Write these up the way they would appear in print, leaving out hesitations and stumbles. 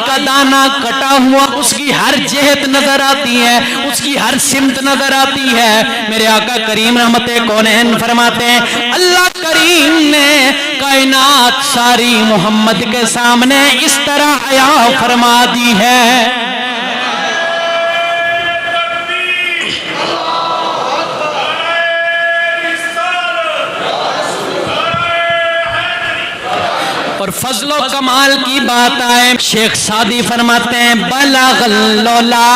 کا دانہ کٹا ہوا اس کی ہر جہت نظر آتی ہے، اس کی ہر سمت نظر آتی ہے۔ میرے آقا کریم رحمت کونین فرماتے ہیں اللہ کریم نے کائنات ساری محمد کے سامنے اس طرح عیاں فرما دی ہے۔ اور فضل و کمال کی بات آئے، شیخ سعدی فرماتے ہیں بلغ اللولا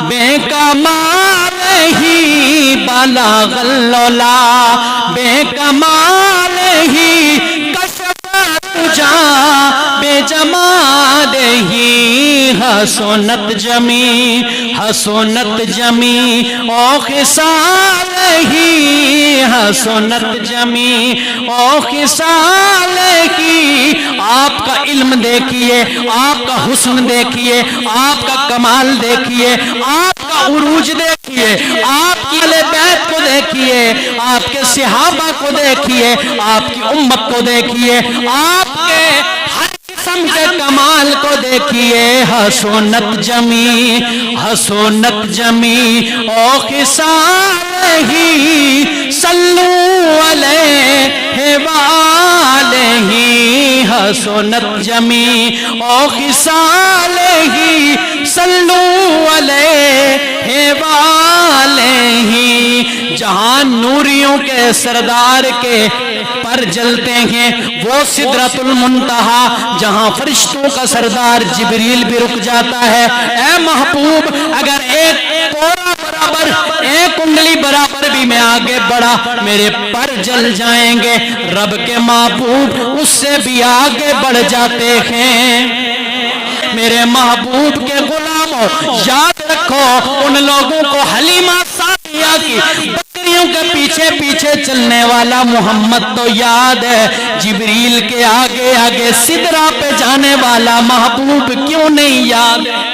بے کمال ہی، بلغ اللولا بے کمال ہی، کشف تجا بے جمال ہی، حسنت جمی حسنت جمی او خصال ہی، حسنت جمی او خصال ہی۔ آپ کا علم دیکھیے، آپ کا حسن دیکھیے، آپ کا کمال دیکھیے، آپ کا عروج دیکھیے، آپ کی اہل بیت کو دیکھیے، آپ کے صحابہ کو دیکھیے، آپ کی امت کو دیکھیے، آپ کے ہر قسم کے کمال کو دیکھیے۔ حسنت جمی حسنت جمی او خصال ہی، صلو علیہ وآلہ، حسنت جمی او خصال ہی، صلو علیہ وآلہ۔ جہاں نوریوں کے سردار کے پر جلتے ہیں وہ سدرۃ المنتہا، جہاں فرشتوں کا سردار جبریل بھی رک جاتا ہے۔ اے محبوب اگر ایک کوڑا برابر، ایک انگلی برابر بھی میں آگے بڑھا میرے پر جل جائیں گے۔ رب کے محبوب اس سے بھی آگے بڑھ جاتے ہیں۔ میرے محبوب کے غلاموں یاد رکھو ان لوگوں کو حلیمہ سعدیہ کی بکریوں کے پیچھے پیچھے چلنے والا محمد تو یاد ہے، جبریل کے آگے آگے سدرہ پہ جانے والا محبوب کیوں نہیں یاد ہے؟